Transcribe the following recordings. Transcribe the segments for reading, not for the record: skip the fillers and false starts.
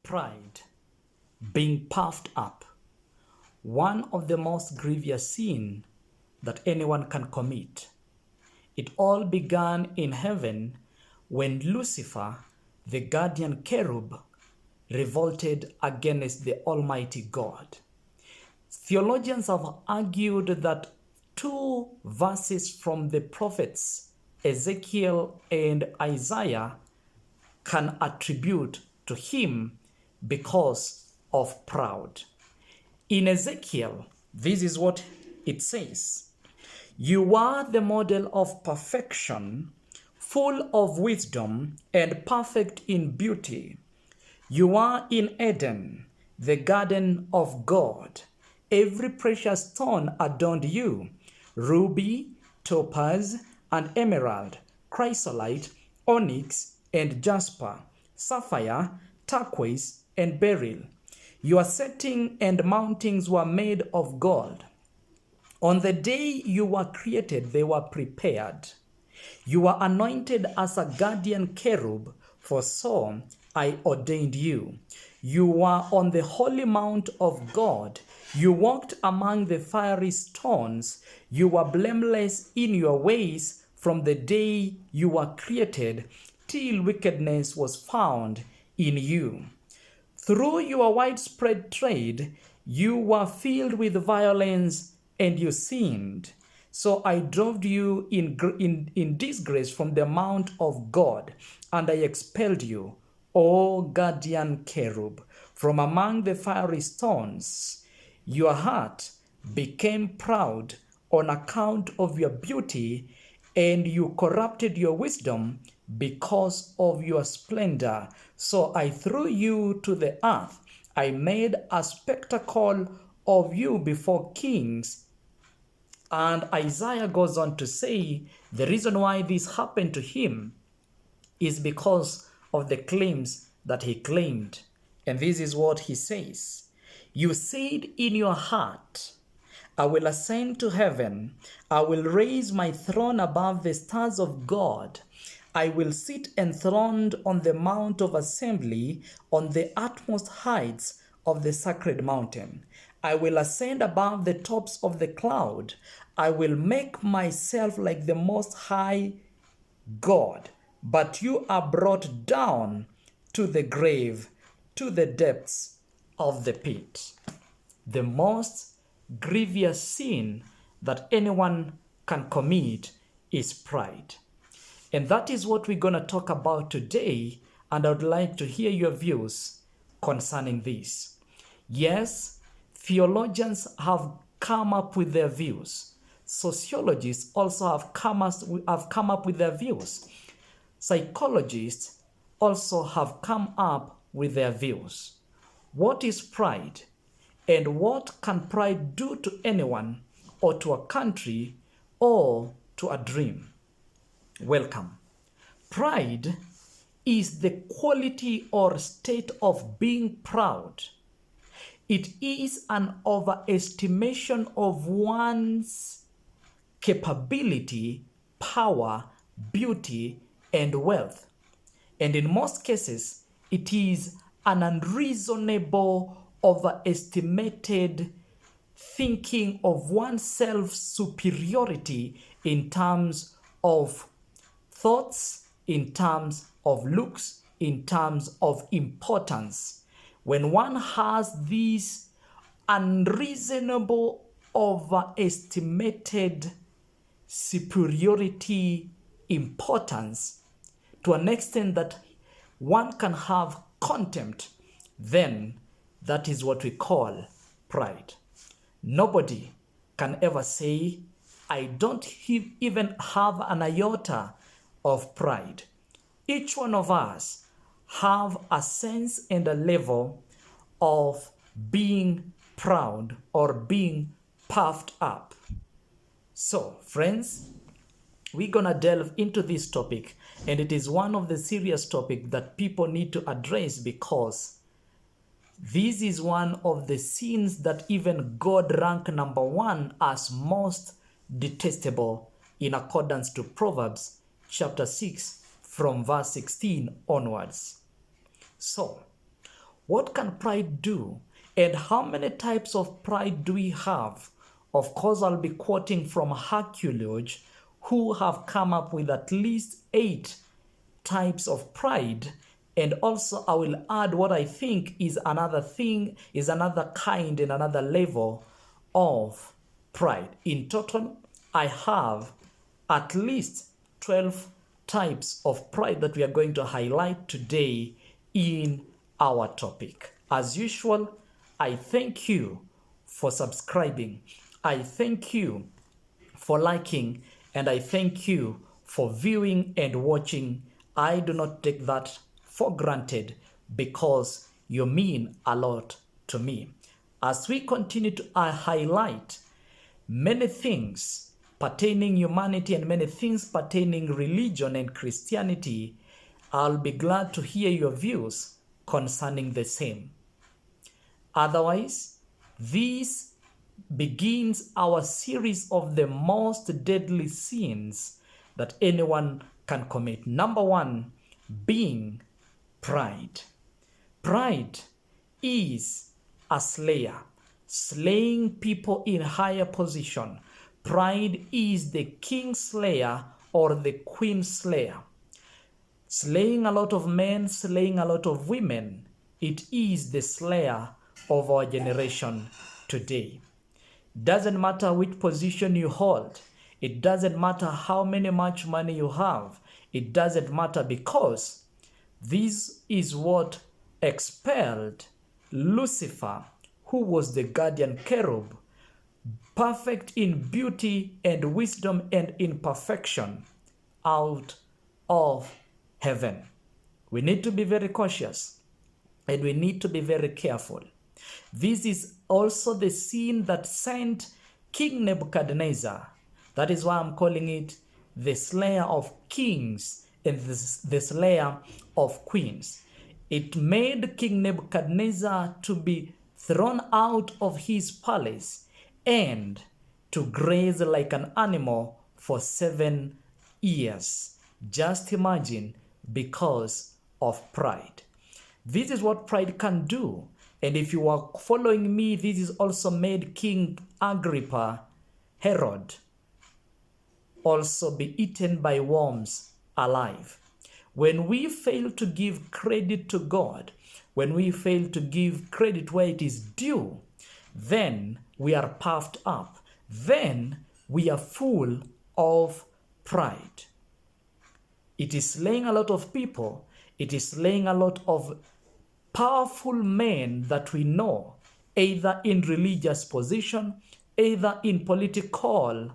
Pride, being puffed up, one of the most grievous sin that anyone can commit. It all began in heaven when Lucifer, the guardian cherub, revolted against the Almighty God. Theologians have argued that two verses from the prophets Ezekiel and Isaiah can attribute to him because of pride. In Ezekiel, this is what it says: "You are the model of perfection, full of wisdom and perfect in beauty. You are in Eden, the garden of God. Every precious stone adorned you: ruby, topaz, and emerald, chrysolite, onyx, and jasper, sapphire, turquoise, and beryl. Your setting and mountings were made of gold. On the day you were created, they were prepared. You were anointed as a guardian cherub, for so I ordained you. You were on the holy mount of God. You walked among the fiery stones. You were blameless in your ways from the day you were created till wickedness was found in you. Through your widespread trade, you were filled with violence and you sinned. So I drove you in disgrace from the mount of God, and I expelled you, O guardian cherub, from among the fiery stones. Your heart became proud on account of your beauty, and you corrupted your wisdom because of your splendor. So I threw you to the earth. I made a spectacle of you before kings." And Isaiah goes on to say the reason why this happened to him is because of the claims that he claimed. And this is what he says: "You said in your heart, I will ascend to heaven. I will raise my throne above the stars of God. I will sit enthroned on the mount of assembly, on the utmost heights of the sacred mountain. I will ascend above the tops of the cloud. I will make myself like the Most High God. But you are brought down to the grave, to the depths of the pit." The most grievous sin that anyone can commit is pride. And that is what we're going to talk about today, and I would like to hear your views concerning this. Yes, theologians have come up with their views. Sociologists also have come up with their views. Psychologists also have come up with their views. What is pride? And what can pride do to anyone, or to a country, or to a dream? Welcome. Pride is the quality or state of being proud. It is an overestimation of one's capability, power, beauty, and wealth. And in most cases, it is an unreasonable, overestimated thinking of oneself's superiority in terms of thoughts, in terms of looks, in terms of importance. When one has this unreasonable, overestimated superiority importance to an extent that one can have contempt, then that is what we call pride. Nobody can ever say, I don't even have an iota of pride. Each one of us have a sense and a level of being proud or being puffed up. So, friends, we're gonna delve into this topic, and it is one of the serious topics that people need to address, because this is one of the sins that even God ranked number one as most detestable in accordance to Proverbs chapter 6 from verse 16 onwards. So, What can pride do? And how many types of pride do we have? Of course, I'll be quoting from Hercules, who have come up with at least 8 types of pride. And also, I will add what I think is another thing, is another kind and another level of pride. In total, I have at least 12 types of pride that we are going to highlight today in our topic. As usual, I thank you for subscribing. I thank you for liking, and I thank you for viewing and watching. I do not take that for granted because you mean a lot to me. As we continue to highlight many things pertaining humanity and many things pertaining religion and Christianity, I'll be glad to hear your views concerning the same. Otherwise, this begins our series of the most deadly sins that anyone can commit. Number 1 being pride. Pride is a slayer, slaying people in higher position. Pride is the king slayer or the queen slayer. Slaying a lot of men, slaying a lot of women. It is the slayer of our generation today. Doesn't matter which position you hold. It doesn't matter how much money you have. It doesn't matter, because this is what expelled Lucifer, who was the guardian cherub, perfect in beauty and wisdom and in perfection, out of heaven. We need to be very cautious and we need to be very careful. This is also the sin that sent King Nebuchadnezzar. That is why I'm calling it the slayer of kings and the slayer of queens. It made King Nebuchadnezzar to be thrown out of his palace and to graze like an animal for 7 years. Just imagine, because of pride. This is what pride can do. And if you are following me, this is also made King Agrippa, Herod, also be eaten by worms alive. When we fail to give credit to God, when we fail to give credit where it is due, then we are puffed up. Then we are full of pride. It is slaying a lot of people. It is slaying a lot of powerful men that we know, either in religious position, either in political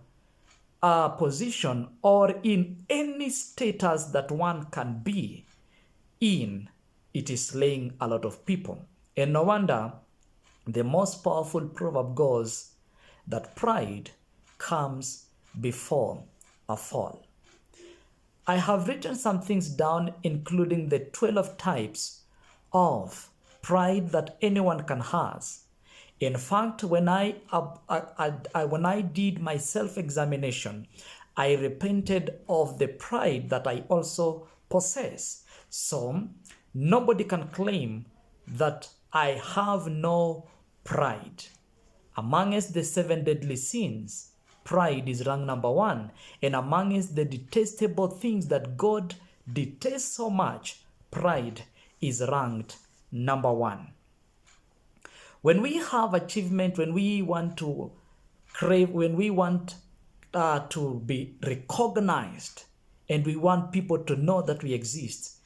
position, or in any status that one can be in. It is slaying a lot of people. And no wonder the most powerful proverb goes that pride comes before a fall. I have written some things down, including the 12 types of pride that anyone can has. In fact, when I did my self-examination, I repented of the pride that I also possess. So nobody can claim that I have no pride. Amongst the 7 deadly sins, pride is ranked number 1. And amongst the detestable things that God detests so much, pride is ranked number 1. When we have achievement, when we want to crave, when we want to be recognized, and we want people to know that we exist,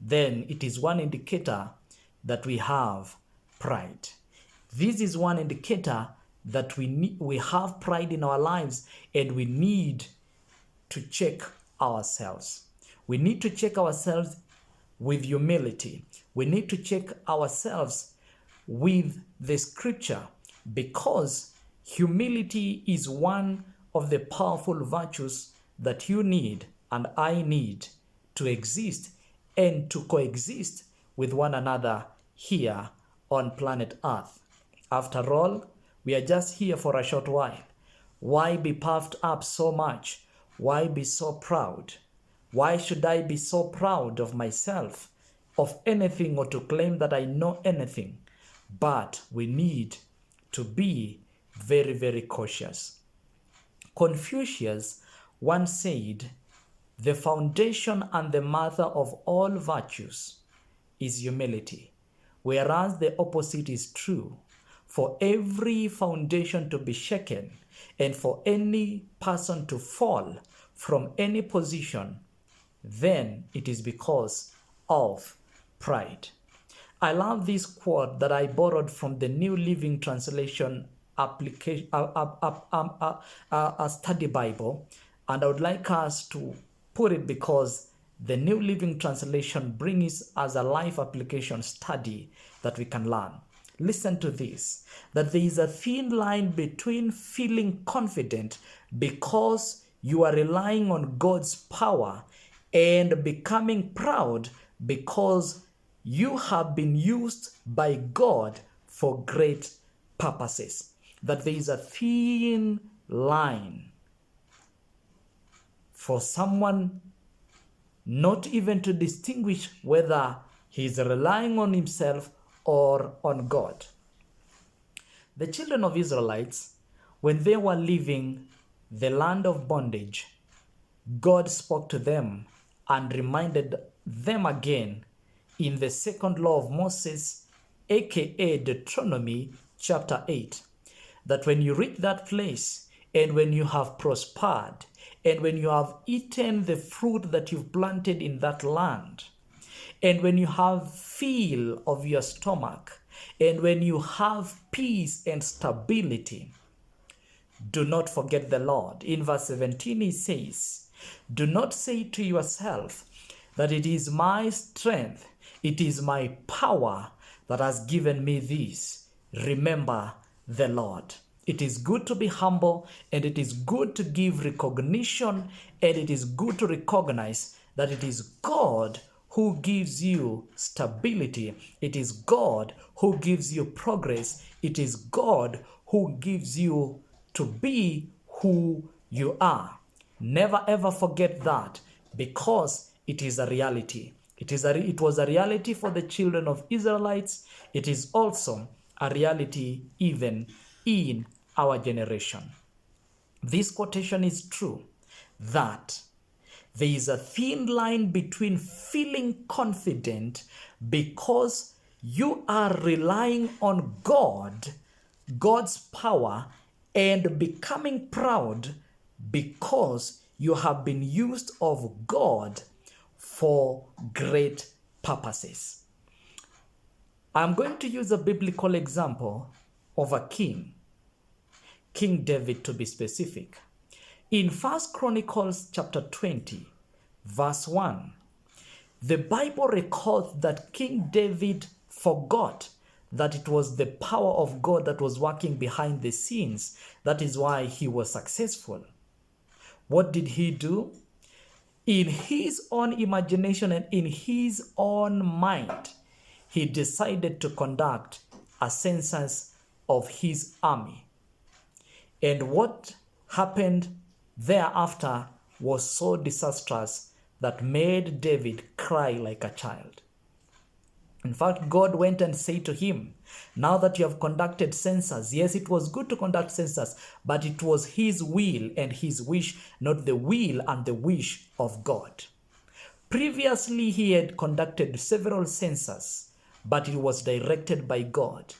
then it is one indicator that we have pride. This is one indicator that we have pride in our lives, and we need to check ourselves. We need to check ourselves with humility. We need to check ourselves with the scripture, because humility is one of the powerful virtues that you need and I need to exist and to coexist with one another here on planet Earth. After all, we are just here for a short while. Why be puffed up so much? Why be so proud? Why should I be so proud of myself of anything or to claim that I know anything, but we need to be very, very cautious. Confucius once said, "The foundation and the mother of all virtues is humility," whereas the opposite is true. For every foundation to be shaken and for any person to fall from any position, then it is because of pride. I love this quote that I borrowed from the New Living Translation application, study Bible, and I would like us to put it because the New Living Translation brings us a life application study that we can learn. Listen to this, that there is a thin line between feeling confident because you are relying on God's power and becoming proud because you have been used by God for great purposes. That there is a thin line for someone not even to distinguish whether he is relying on himself or on God. The children of Israelites, when they were leaving the land of bondage, God spoke to them and reminded them again in the second law of Moses, aka Deuteronomy chapter 8, that when you reach that place and when you have prospered and when you have eaten the fruit that you've planted in that land, and when you have fill of your stomach, and when you have peace and stability, do not forget the Lord. In verse 17 he says, "Do not say to yourself that it is my strength, it is my power that has given me this. Remember the Lord." It is good to be humble, and it is good to give recognition, and it is good to recognize that it is God who gives you stability. It is God who gives you progress. It is God who gives you to be who you are. Never ever forget that, because it is a reality. It was a reality for the children of Israelites. It is also a reality even in our generation. This quotation is true, that there is a thin line between feeling confident because you are relying on God's power, and becoming proud because you have been used of God for great purposes. I'm going to use a biblical example of a king, King David to be specific. In 1 Chronicles chapter 20, verse 1, the Bible records that King David forgot that it was the power of God that was working behind the scenes. That is why he was successful. What did he do? In his own imagination and in his own mind, he decided to conduct a census of his army. And what happened thereafter was so disastrous that made David cry like a child. In fact, God went and said to him, "Now that you have conducted census," yes, it was good to conduct census, but it was his will and his wish, not the will and the wish of God. Previously, he had conducted several censuses, but it was directed by God.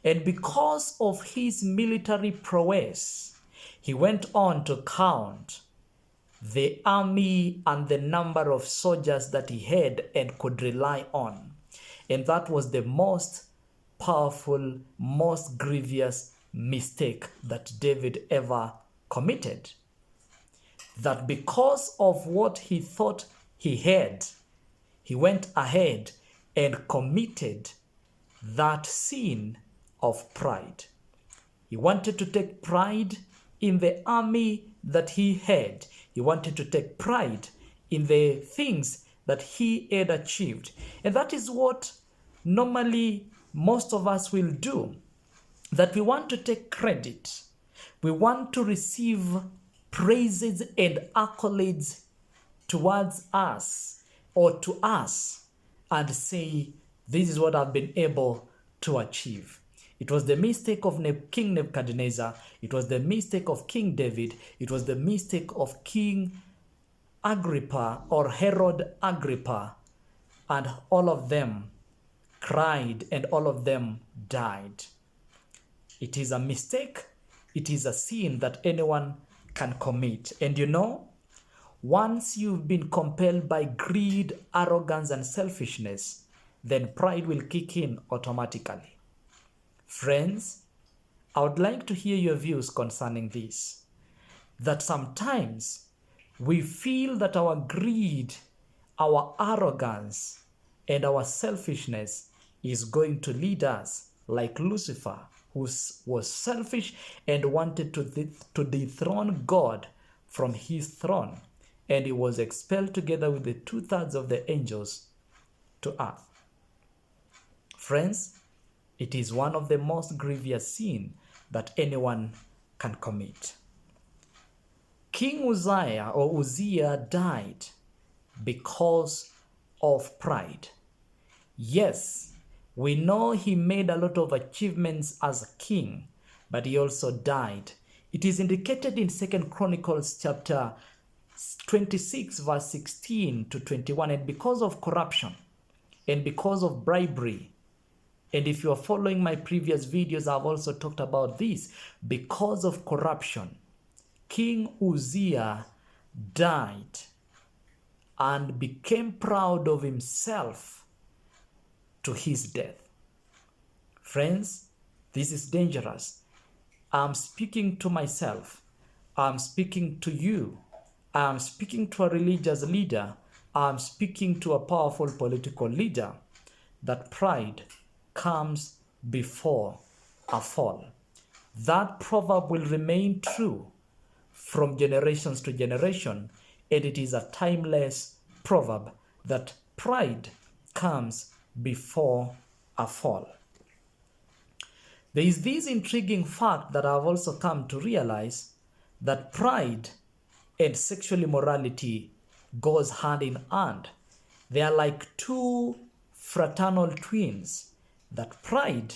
And because of his military prowess, he went on to count the army and the number of soldiers that he had and could rely on. And that was the most powerful, most grievous mistake that David ever committed. That because of what he thought he had, he went ahead and committed that sin of pride. He wanted to take pride in the army that he had. He wanted to take pride in the things that he had achieved. And that is what normally most of us will do. That we want to take credit. We want to receive praises and accolades towards us or to us. and say, this is what I've been able to achieve. It was the mistake of King Nebuchadnezzar. It was the mistake of King David. It was the mistake of King Agrippa or Herod Agrippa. And all of them cried and all of them died. It is a mistake. It is a sin that anyone can commit. And you know, once you've been compelled by greed, arrogance, and selfishness, then pride will kick in automatically. Friends, I would like to hear your views concerning this. That sometimes we feel that our greed, our arrogance, and our selfishness is going to lead us like Lucifer, who was selfish and wanted to dethrone God from his throne. And he was expelled together with the 2/3 of the angels to earth. Friends, it is one of the most grievous sins that anyone can commit. King Uzziah died because of pride. Yes, we know he made a lot of achievements as a king, but he also died. It is indicated in 2 Chronicles chapter 26 verse 16 to 21, and because of corruption and because of bribery, and if you are following my previous videos, I've also talked about this, because of corruption, King Uzziah died and became proud of himself to his death. Friends, this is dangerous. I'm speaking to myself. I'm speaking to you. I'm speaking to a religious leader. I'm speaking to a powerful political leader, that pride comes before a fall. That proverb will remain true from generations to generation, and it is a timeless proverb that pride comes before a fall. There is this intriguing fact that I've also come to realize, that pride and sexual immorality goes hand in hand. They are like two fraternal twins, that pride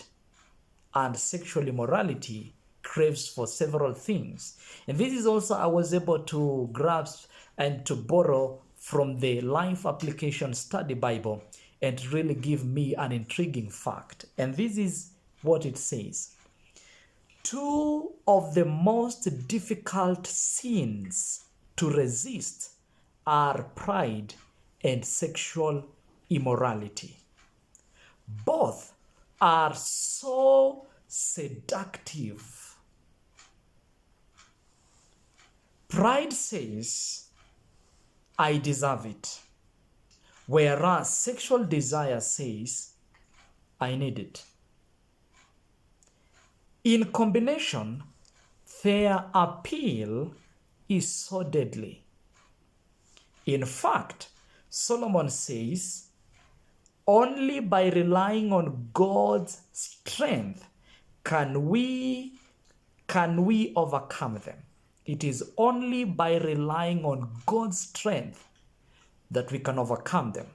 and sexual immorality craves for several things. And this is also I was able to grasp and to borrow from the Life Application Study Bible, and really give me an intriguing fact. And this is what it says. Two of the most difficult sins to resist are pride and sexual immorality. Both are so seductive. Pride says, I deserve it, whereas sexual desire says, I need it. In combination, their appeal is so deadly. In fact, Solomon says, only by relying on God's strength can we overcome them. It is only by relying on God's strength that we can overcome them.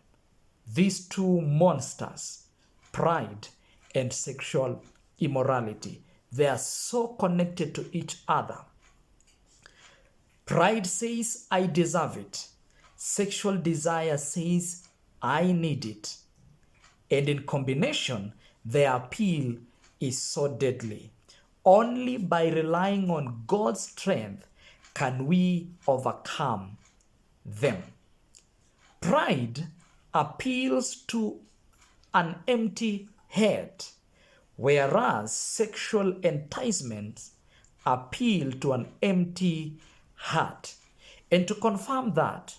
These two monsters, pride and sexual immorality, they are so connected to each other. Pride says, I deserve it. Sexual desire says, I need it. And in combination, their appeal is so deadly. Only by relying on God's strength can we overcome them. Pride appeals to an empty head, whereas sexual enticements appeal to an empty heart. And to confirm that,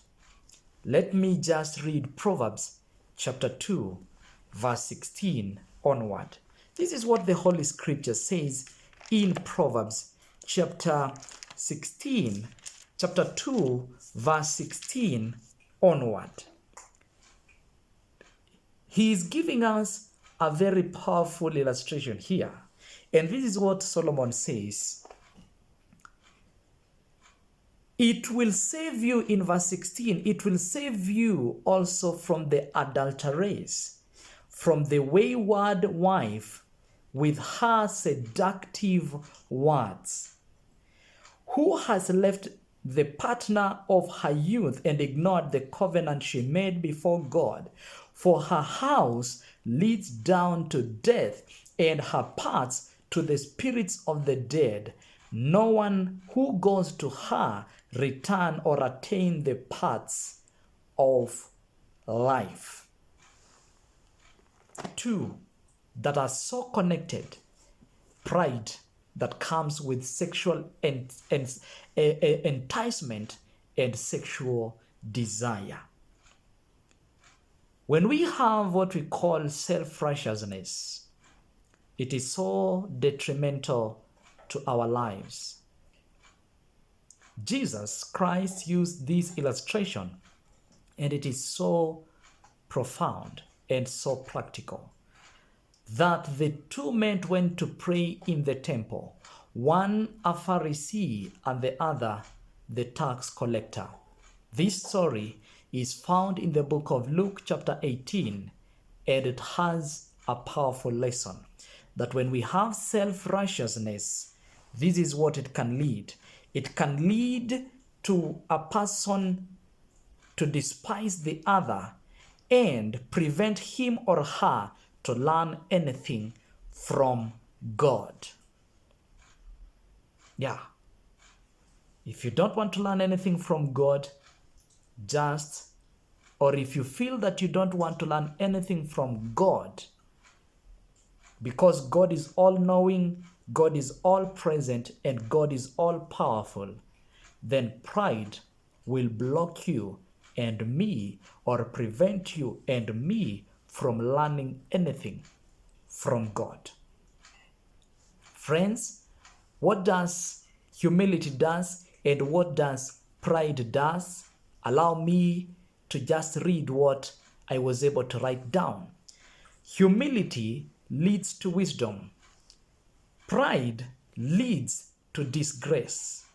let me just read Proverbs chapter 2, verse 16 onward. This is what the Holy Scripture says in Proverbs chapter 2, verse 16 onward. He is giving us a very powerful illustration here. And this is what Solomon says. It will save you, in verse 16, it will save you also from the adulteress, from the wayward wife with her seductive words, who has left the partner of her youth and ignored the covenant she made before God. For her house leads down to death, and her paths to the spirits of the dead. No one who goes to her return or attain the paths of life. Two that are so connected: pride that comes with sexual enticement and sexual desire. When we have what we call self-righteousness, it is so detrimental to our lives. Jesus Christ used this illustration, and it is so profound and so practical, that the two men went to pray in the temple, one a Pharisee and the other the tax collector. This story is found in the book of Luke chapter 18, and it has a powerful lesson that when we have self-righteousness, this is what it can lead. It can lead to a person to despise the other and prevent him or her to learn anything from God. Yeah. If you don't want to learn anything from God, or if you feel that you don't want to learn anything from God, because God is all-knowing, God is all-present, and God is all-powerful, then pride will block you and me, or prevent you and me from learning anything from God. Friends, what does humility does and what does pride does? Allow me to just read what I was able to write down. Humility leads to wisdom. Pride leads to disgrace.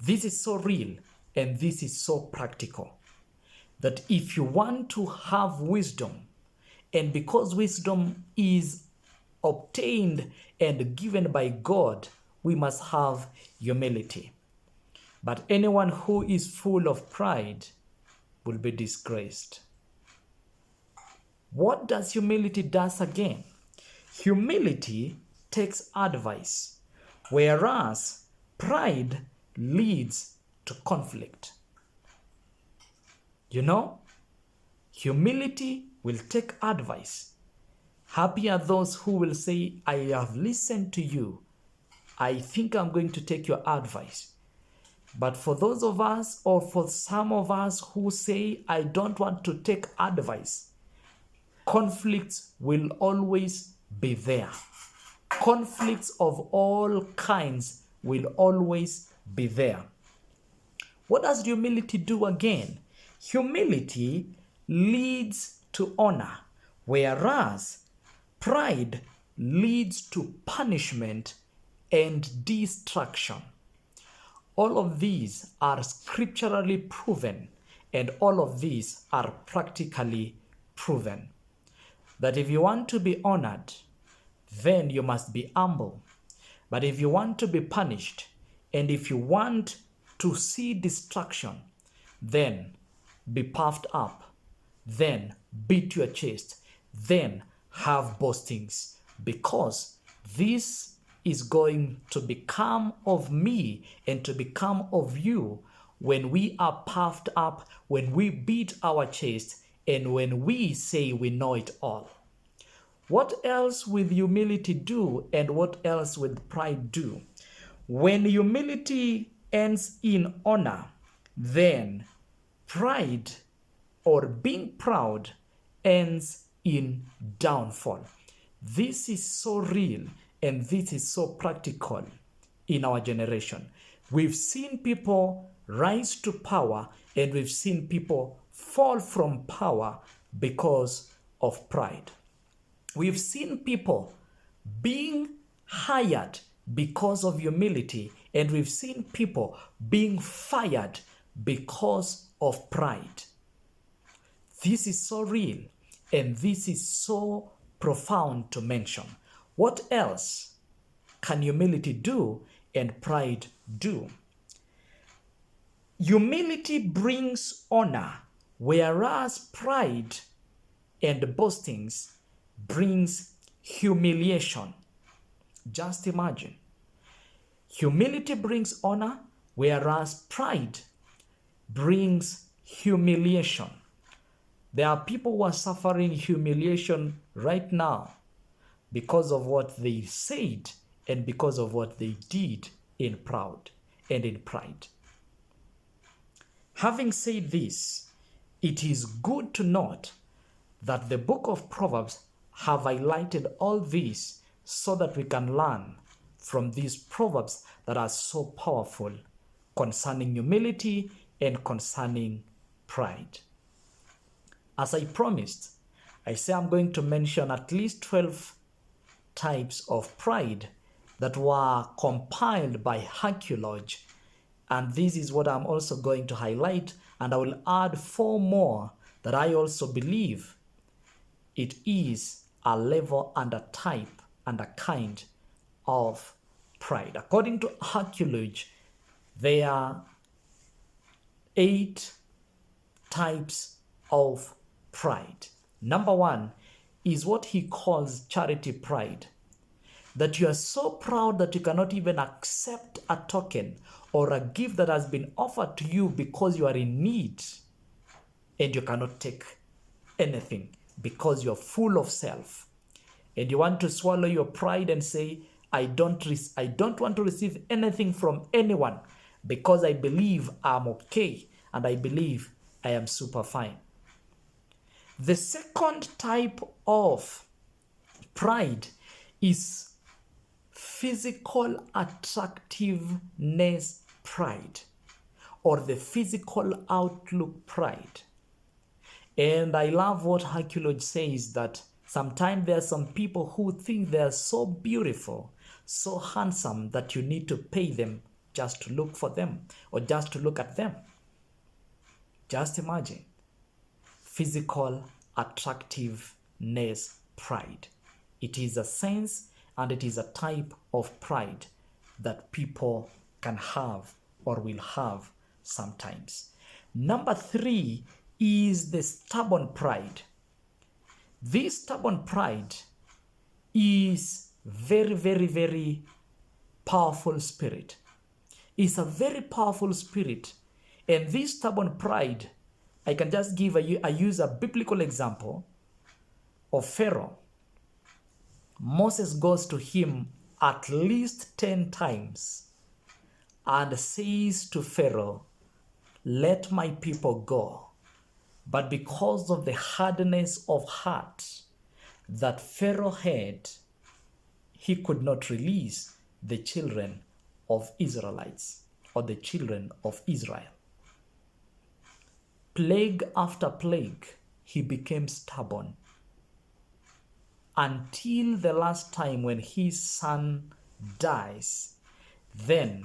This is so real and this is so practical, that if you want to have wisdom, and because wisdom is obtained and given by God, we must have humility. But anyone who is full of pride will be disgraced. What does humility does again? Humility takes advice, whereas pride leads to conflict. You know, humility will take advice. Happy are those who will say, I have listened to you. I think I'm going to take your advice. But for those of us, or for some of us who say, I don't want to take advice, conflicts will always be there. Conflicts of all kinds will always be there. What does humility do again? Humility leads to honor, whereas pride leads to punishment and destruction. All of these are scripturally proven, and all of these are practically proven. That if you want to be honored, then you must be humble. But if you want to be punished, and if you want to see destruction, then be puffed up, then beat your chest, then have boastings, because this is going to become of me and to become of you when we are puffed up, when we beat our chest, and when we say we know it all. What else will humility do, and what else will pride do? When humility ends in honor, then pride, or being proud, ends in downfall. This is so real and this is so practical in our generation. We've seen people rise to power, and we've seen people fall from power because of pride. We've seen people being hired because of humility, And we've seen people being fired because of pride. This is so real and this is so profound to mention. What else can humility do and pride do? Humility brings honor, whereas pride and boastings brings humiliation. Just imagine. Humility brings honor, whereas pride brings humiliation. There are people who are suffering humiliation right now because of what they said and because of what they did in pride. Having said this, it is good to note that the book of Proverbs have highlighted all this so that we can learn from these proverbs that are so powerful concerning humility and concerning pride. As I promised, I say I'm going to mention at least 12 types of pride that were compiled by archaeology, and this is what I'm also going to highlight, and I will add 4 more that I also believe it is a level and a type and a kind of pride. According to archaeology, there are 8 types of pride. Number 1 is what he calls charity pride. That you are so proud that you cannot even accept a token or a gift that has been offered to you because you are in need, and you cannot take anything because you're full of self. And you want to swallow your pride and say, I don't want to receive anything from anyone because I believe I'm okay and I believe I am super fine. The second type of pride is physical attractiveness pride, or the physical outlook pride. And I love what archaeology says, that sometimes there are some people who think they are so beautiful, so handsome, that you need to pay them just to look for them or just to look at them. Just imagine. Physical attractiveness pride. It is a sense and it is a type of pride that people can have or will have sometimes. Number 3 is the stubborn pride. This stubborn pride is very, very, very powerful spirit. It's a very powerful spirit. And this stubborn pride, I can just use a biblical example of Pharaoh. Moses goes to him at least 10 times and says to Pharaoh, let my people go. But because of the hardness of heart that Pharaoh had, he could not release the children of Israelites or the children of Israel. Plague after plague, he became stubborn until the last time when his son dies. Then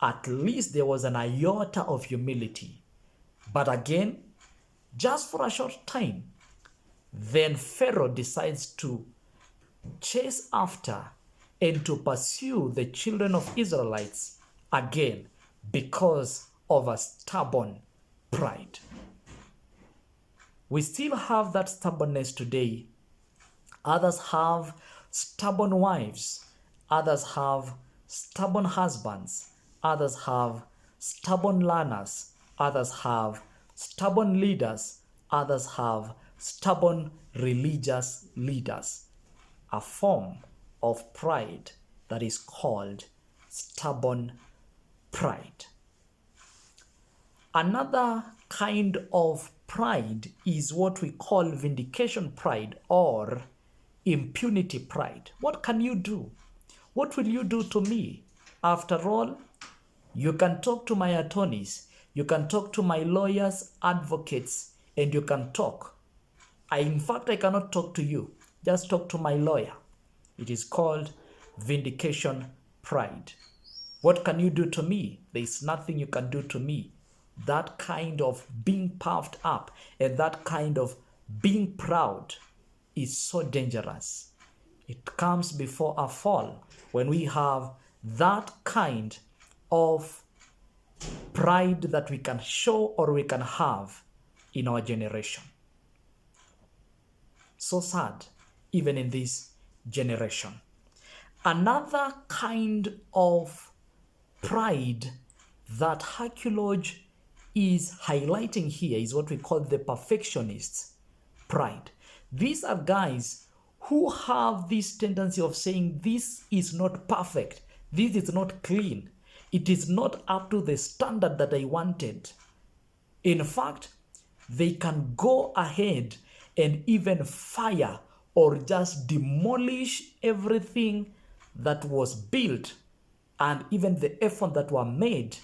at least there was an iota of humility. But again, just for a short time, then Pharaoh decides to chase after and to pursue the children of Israelites again because of a stubborn pride. We still have that stubbornness today. Others have stubborn wives. Others have stubborn husbands. Others have stubborn learners. Others have stubborn leaders. Others have stubborn religious leaders. A form of pride that is called stubborn pride. Another kind of pride is what we call vindication pride or impunity pride. What can you do? What will you do to me? After all, you can talk to my attorneys, you can talk to my lawyers, advocates, and you can talk. In fact, I cannot talk to you. Just talk to my lawyer. It is called vindication pride. What can you do to me? There is nothing you can do to me. That kind of being puffed up and that kind of being proud is so dangerous. It comes before a fall when we have that kind of pride that we can show or we can have in our generation. So sad, even in this generation. Another kind of pride that archaeology is highlighting here is what we call the perfectionist pride. These are guys who have this tendency of saying this is not perfect, this is not clean, it is not up to the standard that I wanted. In fact, they can go ahead and even fire or just demolish everything that was built and even the effort that were made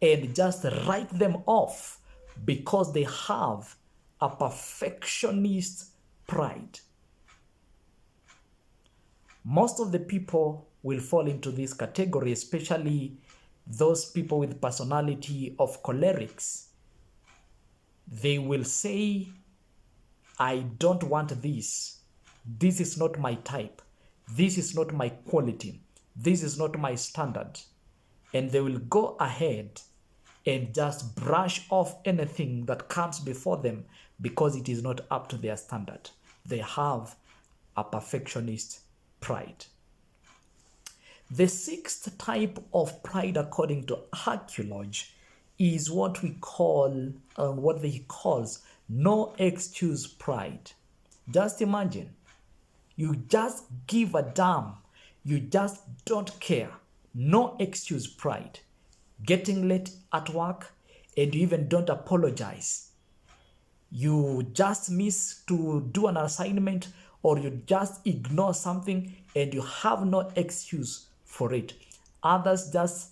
and just write them off because they have a perfectionist pride. Most of the people will fall into this category, especially those people with personality of cholerics. They will say, I don't want this. This is not my type. This is not my quality. This is not my standard. And they will go ahead and just brush off anything that comes before them because it is not up to their standard. They have a perfectionist pride. The sixth type of pride, according to archaeology, is what we call, what they calls no excuse pride. Just imagine, you just give a damn, you just don't care. No excuse pride. Getting late at work and you even don't apologize. You just miss to do an assignment or you just ignore something and you have no excuse for it. Others just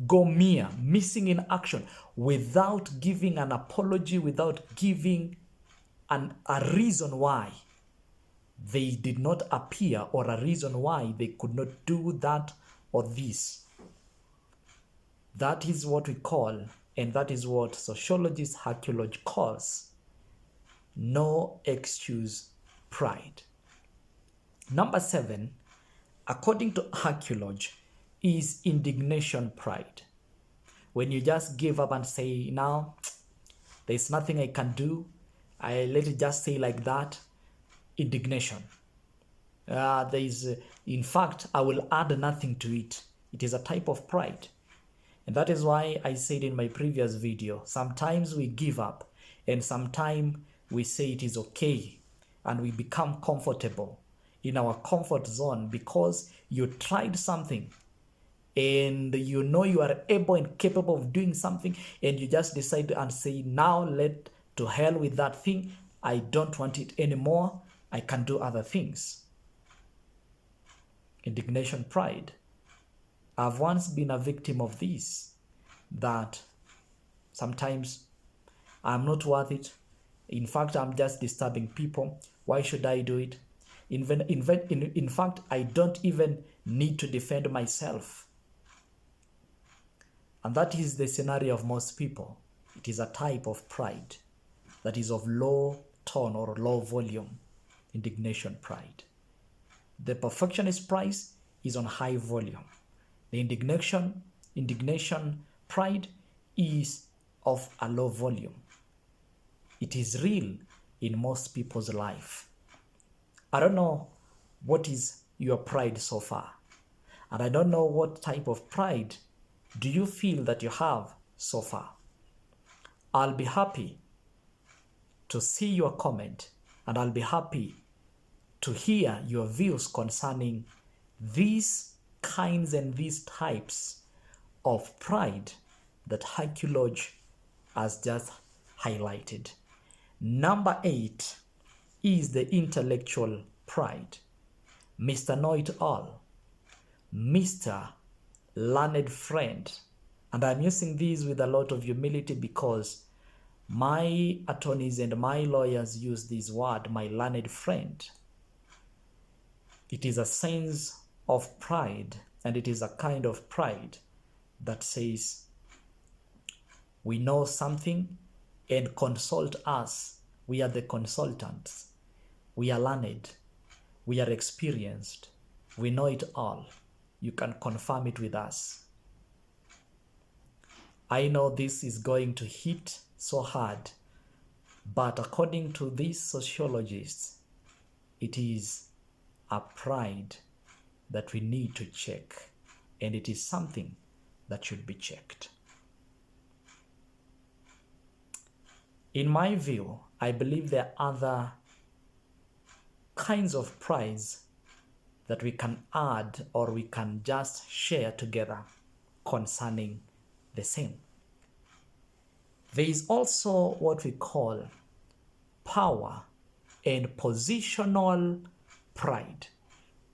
go mere, missing in action without giving an apology, without giving a reason why they did not appear or a reason why they could not do that or this. That is what we call, and that is what sociologists, archaeology calls, no excuse pride. Number 7, according to archaeology, is indignation pride. When you just give up and say, now, there's nothing I can do, I let it just say like that. Indignation. In fact, I will add nothing to it. It is a type of pride. And that is why I said in my previous video, sometimes we give up and sometimes we say it is okay and we become comfortable in our comfort zone because you tried something and you know you are able and capable of doing something and you just decide and say, now let to hell with that thing. I don't want it anymore. I can do other things. Indignation pride. I've once been a victim of this, that sometimes I'm not worth it. In fact, I'm just disturbing people. Why should I do it? In fact, I don't even need to defend myself. And that is the scenario of most people. It is a type of pride that is of low tone or low volume. Indignation pride. The perfectionist pride is on high volume. The indignation pride is of a low volume. It is real in most people's life. I don't know what is your pride so far. And I don't know what type of pride do you feel that you have so far. I'll be happy to see your comment and I'll be happy to hear your views concerning these kinds and these types of pride that archaeology has just highlighted. Number 8 is the intellectual pride. Mr. Know-it-all, Mr. Learned friend. And I'm using these with a lot of humility because my attorneys and my lawyers use this word, my learned friend. It is a sense of pride, and it is a kind of pride that says, we know something and consult us. We are the consultants. We are learned. We are experienced. We know it all. You can confirm it with us. I know this is going to hit so hard, but according to these sociologists, it is a pride that we need to check, and it is something that should be checked. In my view, I believe there are other kinds of prides that we can add or we can just share together concerning the same. There is also what we call power and positional pride.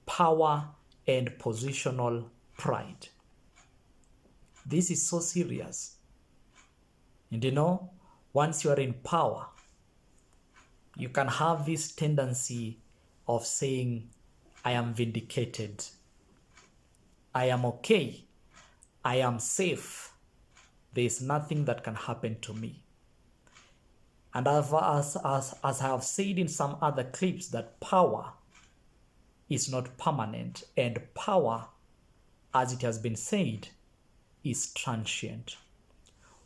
Power and positional pride. This is so serious. And you know, once you are in power, you can have this tendency of saying, I am vindicated. I am okay. I am safe. There is nothing that can happen to me. And as I have said in some other clips, that power is not permanent, and power, as it has been said, is transient.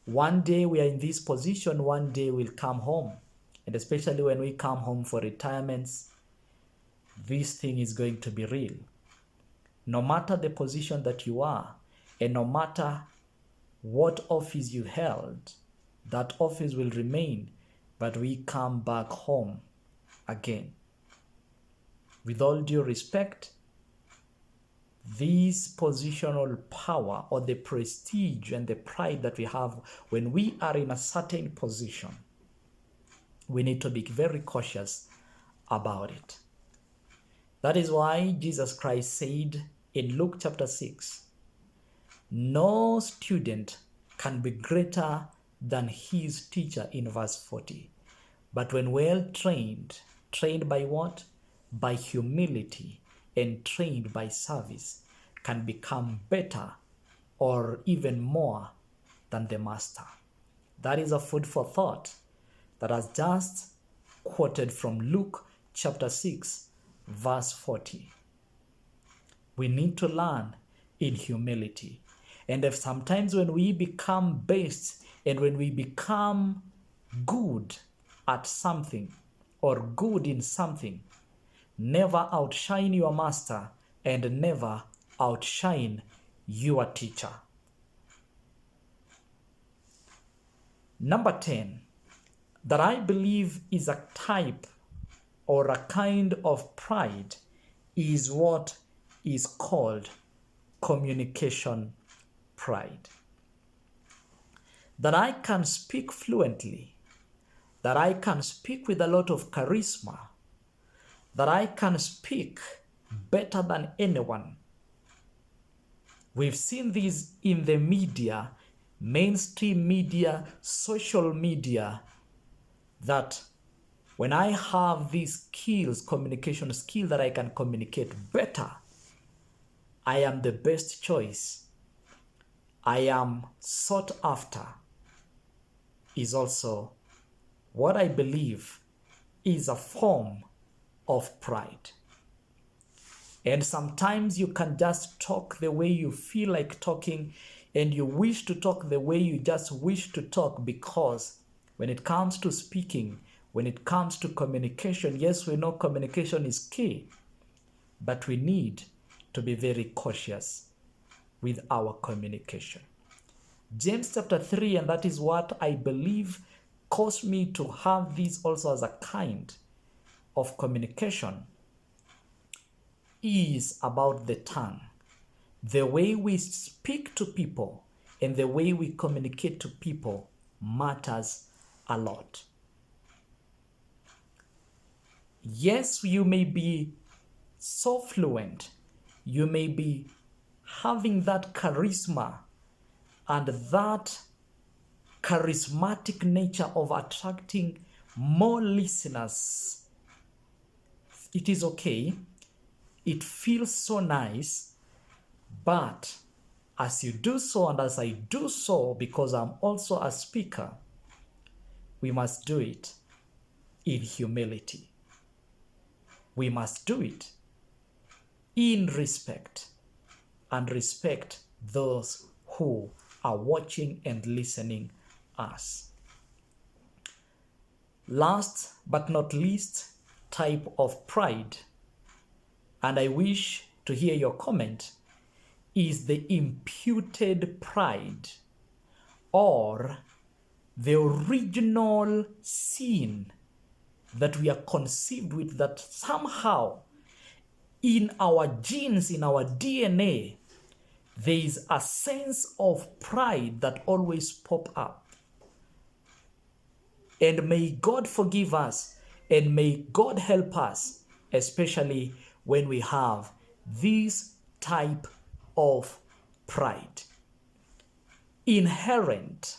One day we are in this position, one day we'll come home. And especially when we come home for retirements, this thing is going to be real. No matter the position that you are, and no matter what office you held, that office will remain, but we come back home again. With all due respect, this positional power or the prestige and the pride that we have when we are in a certain position, we need to be very cautious about it. That is why Jesus Christ said in Luke chapter 6, no student can be greater than his teacher in verse 40. But when well trained, trained by what? By humility and trained by service, can become better or even more than the master. That is a food for thought that has just quoted from Luke chapter 6, verse 40. We need to learn in humility. And if sometimes when we become best and when we become good at something or good in something, never outshine your master and never outshine your teacher. Number 10, that I believe is a type or a kind of pride is what is called communication pride. That I can speak fluently, that I can speak with a lot of charisma, that I can speak better than anyone. We've seen this in the media, mainstream media, social media, that when I have these skills, communication skill, that I can communicate better, I am the best choice. I am sought after, is also what I believe is a form of pride. And sometimes you can just talk the way you feel like talking, and you wish to talk the way you just wish to talk, because when it comes to speaking, when it comes to communication, yes, we know communication is key, but we need to be very cautious with our communication. James chapter 3, and that is what I believe caused me to have this also as a kind of communication, is about the tongue. The way we speak to people and the way we communicate to people matters a lot. Yes, you may be so fluent, you may be having that charisma and that charismatic nature of attracting more listeners. It is okay. It feels so nice, but as you do so and as I do so, because I'm also a speaker, we must do it in humility. We must do it in respect, and respect those who are watching and listening us. Last but not least, type of pride, and I wish to hear your comment, is the imputed pride, or the original sin that we are conceived with, that somehow in our genes, in our DNA, there is a sense of pride that always pop up. And may God forgive us, and may God help us, especially when we have this type of pride. Inherent,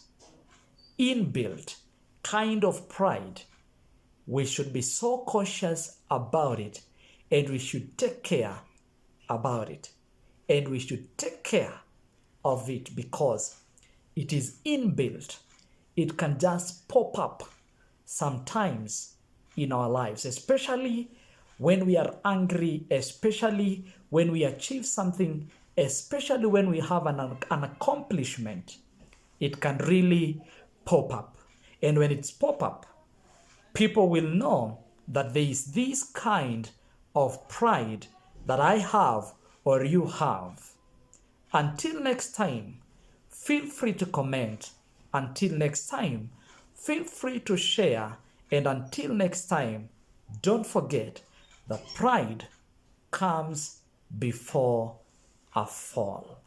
inbuilt kind of pride. We should be so cautious about it, and we should take care about it. And we should take care of it because it is inbuilt. It can just pop up sometimes in our lives, especially when we are angry, especially when we achieve something, especially when we have an accomplishment. It can really pop up. And when it's pop up, people will know that there is this kind of pride that I have or you have. Until next time, feel free to comment. Until next time, feel free to share. And until next time, don't forget that pride comes before a fall.